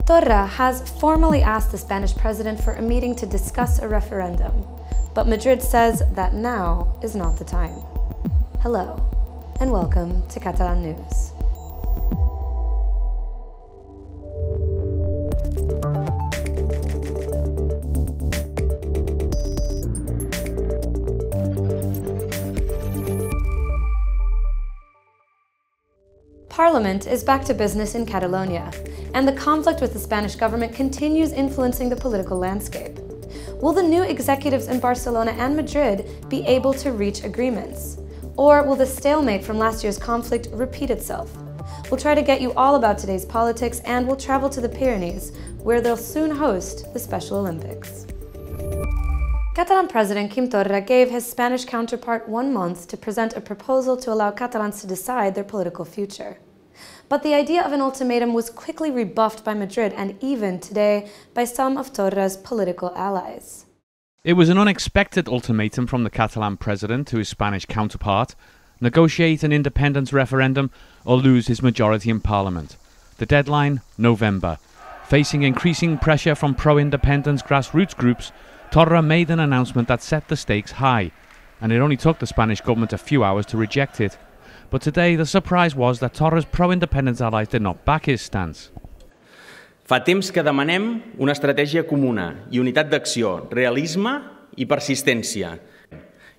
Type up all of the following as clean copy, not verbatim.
Torra has formally asked the Spanish president for a meeting to discuss a referendum, but Madrid says that now is not the time. Hello, and welcome to Catalan News. Parliament is back to business in Catalonia, and the conflict with the Spanish government continues influencing the political landscape. Will the new executives in Barcelona and Madrid be able to reach agreements? Or will the stalemate from last year's conflict repeat itself? We'll try to get you all about today's politics, and we'll travel to the Pyrenees, where they'll soon host the Special Olympics. Catalan President Torra gave his Spanish counterpart 1 month to present a proposal to allow Catalans to decide their political future. But the idea of an ultimatum was quickly rebuffed by Madrid and even today by some of Torra's political allies. It was an unexpected ultimatum from the Catalan president to his Spanish counterpart: negotiate an independence referendum or lose his majority in parliament. The deadline, November. Facing increasing pressure from pro-independence grassroots groups, Torra made an announcement that set the stakes high, and it only took the Spanish government a few hours to reject it. But today the surprise was that Torra's pro-independence allies did not back his stance. Fa temps que demanem una estratègia comuna i unitat d'acció, realisme i persistència.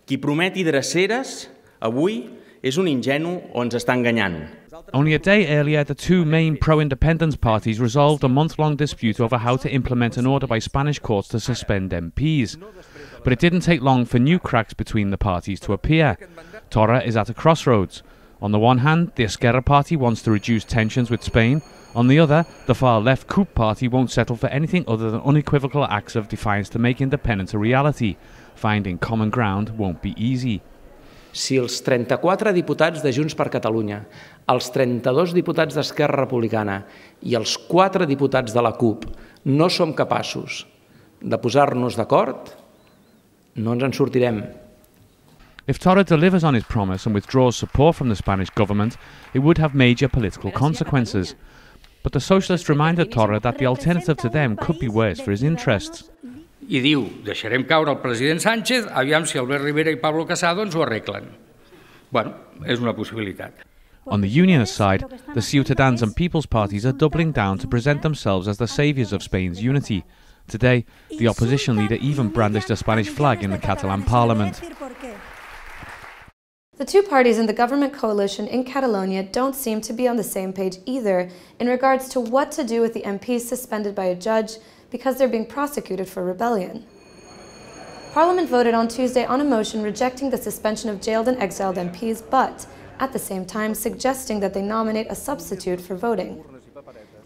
Qui prometi dreceres avui és un ingenu o ens està enganyant. Only a day earlier, the two main pro-independence parties resolved a month-long dispute over how to implement an order by Spanish courts to suspend MPs. But it didn't take long for new cracks between the parties to appear. Torra is at a crossroads. On the one hand, the Esquerra party wants to reduce tensions with Spain. On the other, the far-left CUP party won't settle for anything other than unequivocal acts of defiance to make independence a reality. Finding common ground won't be easy. Si els 34 diputats de Junts per Catalunya, els 32 diputats d'Esquerra Republicana i els 4 diputats de la CUP no som capaços de posar-nos d'acord, no ens en sortirem. If Torra delivers on his promise and withdraws support from the Spanish government, it would have major political consequences. But the socialists reminded Torra that the alternative to them could be worse for his interests. I diu, deixarem caure el president Sánchez, aviam si Albert Rivera i Pablo Casado ens ho arreglen. Bueno, és una possibilitat. On the unionist side, the Ciutadans and People's parties are doubling down to present themselves as the saviours of Spain's unity. Today, the opposition leader even brandished a Spanish flag in the Catalan parliament. The two parties in the government coalition in Catalonia don't seem to be on the same page either in regards to what to do with the MPs suspended by a judge because they're being prosecuted for rebellion. Parliament voted on Tuesday on a motion rejecting the suspension of jailed and exiled MPs, but at the same time suggesting that they nominate a substitute for voting.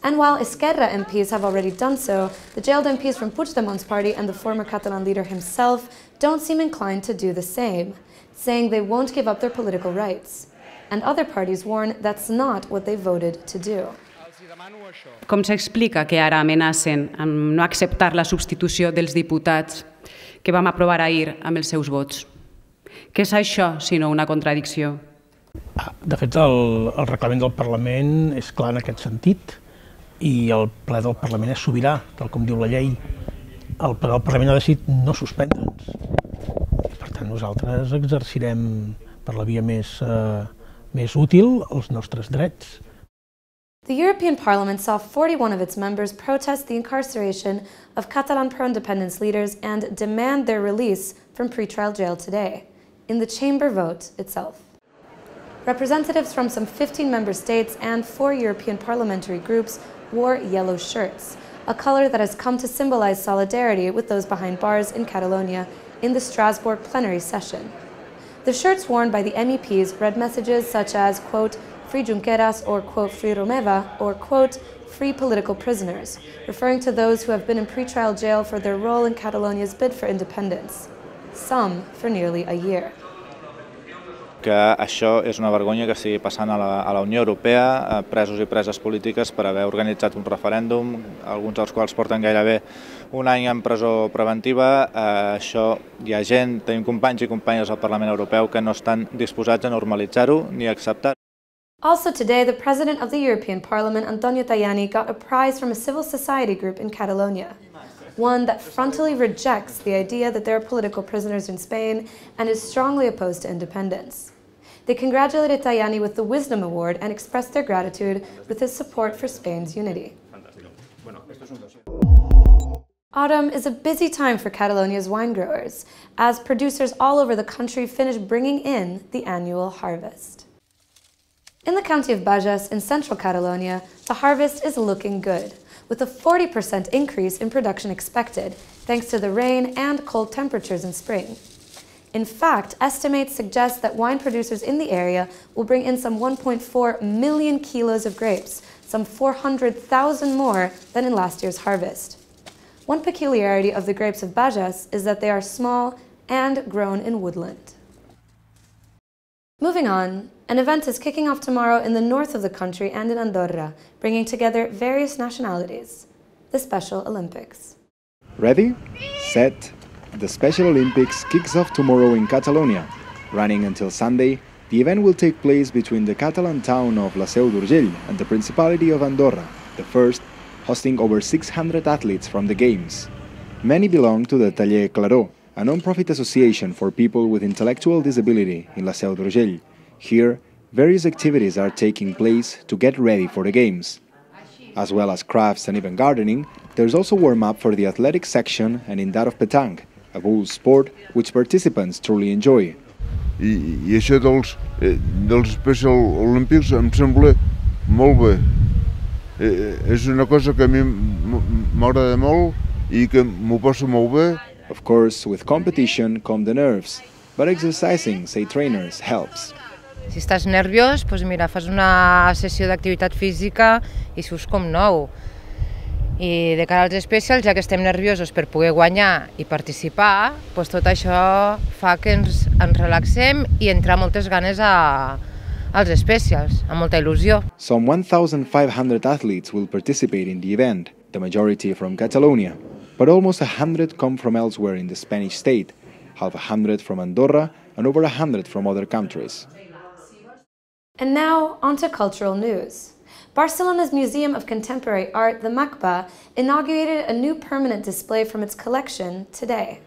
And while Esquerra MPs have already done so, the jailed MPs from Puigdemont's party and the former Catalan leader himself don't seem inclined to do the same, saying they won't give up their political rights. And other parties warn that's not what they voted to do. Com s'explica que ara amenacen amb no acceptar la substitució dels diputats que vam aprovar ahir amb els seus vots? Què és això, sinó una contradicció? De fet, el reglament del Parlament és clar en aquest sentit i el ple del Parlament és sobirà, tal com diu la llei. El ple del Parlament ha decidit no suspendre'ns. Per tant, nosaltres exercirem per la via més útil els nostres drets. The European Parliament saw 41 of its members protest the incarceration of Catalan pro-independence leaders and demand their release from pre-trial jail today, in the chamber vote itself. Representatives from some 15 member states and 4 European parliamentary groups wore yellow shirts, a color that has come to symbolize solidarity with those behind bars in Catalonia in the Strasbourg plenary session. The shirts worn by the MEPs read messages such as, quote, Free Junqueras, or quote, Free Romeva, or quote, Free political prisoners, referring to those who have been in pre-trial jail for their role in Catalonia's bid for independence, some for nearly a year. Que això és una vergonya que estigui passant a la Unió Europea, presos i preses polítiques per haver organitzat un referèndum, alguns dels quals porten gairebé un any en presó preventiva. Això hi ha gent, tenim companys i companyes al Parlament Europeu que no estan disposats a normalitzar-ho ni a acceptar. Also today, the President of the European Parliament, Antonio Tajani, got a prize from a civil society group in Catalonia, one that frontally rejects the idea that there are political prisoners in Spain and is strongly opposed to independence. They congratulated Tajani with the Wisdom Award and expressed their gratitude with his support for Spain's unity. Autumn is a busy time for Catalonia's wine growers, as producers all over the country finish bringing in the annual harvest. In the county of Bages in central Catalonia, the harvest is looking good, with a 40% increase in production expected, thanks to the rain and cold temperatures in spring. In fact, estimates suggest that wine producers in the area will bring in some 1.4 million kilos of grapes, some 400,000 more than in last year's harvest. One peculiarity of the grapes of Bages is that they are small and grown in woodland. Moving on, an event is kicking off tomorrow in the north of the country and in Andorra, bringing together various nationalities, the Special Olympics. Ready? Set. The Special Olympics kicks off tomorrow in Catalonia. Running until Sunday, the event will take place between the Catalan town of La Seu d'Urgell and the Principality of Andorra, the first, hosting over 600 athletes from the Games. Many belong to the Taller Claró, a non-profit association for people with intellectual disability in La Seu d'Urgell. Here, various activities are taking place to get ready for the Games. As well as crafts and even gardening, there's also warm-up for the athletic section and in that of petanque, a bull sport which participants truly enjoy. I això dels Special Olympics em sembla molt bé. És una cosa que a mi m'agrada molt I que m'ho passo molt bé. Of course, with competition come the nerves, but exercising, say trainers, helps. Si estàs nerviós, doncs mira, fas una sessió d'activitat física I surts com nou. I de cara als Specials, ja que estem nerviosos per poder guanyar I participar, doncs tot això fa que ens relaxem I entrar moltes ganes als Specials, amb molta il·lusió. Some 1,500 athletes will participate in the event, the majority from Catalonia, but almost 100 come from elsewhere in the Spanish state, half 100 from Andorra and over 100 from other countries. And now, on to cultural news. Barcelona's Museum of Contemporary Art, the MACBA, inaugurated a new permanent display from its collection today.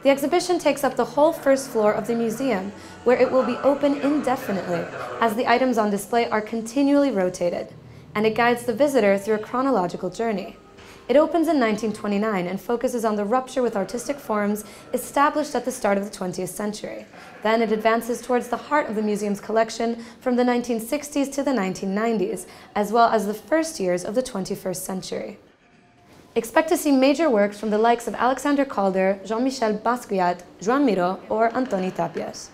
The exhibition takes up the whole first floor of the museum, where it will be open indefinitely, as the items on display are continually rotated, and it guides the visitor through a chronological journey. It opens in 1929 and focuses on the rupture with artistic forms established at the start of the 20th century. Then it advances towards the heart of the museum's collection from the 1960s to the 1990s, as well as the first years of the 21st century. Expect to see major works from the likes of Alexander Calder, Jean-Michel Basquiat, Joan Miró, or Antoni Tàpies.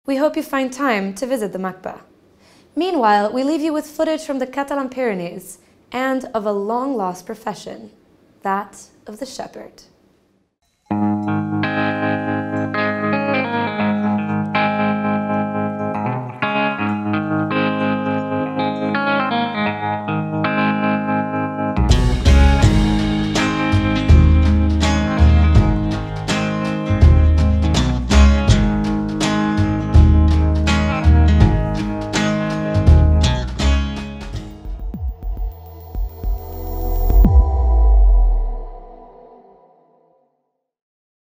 We hope you find time to visit the MACBA. Meanwhile, we leave you with footage from the Catalan Pyrenees and of a long-lost profession, that of the shepherd.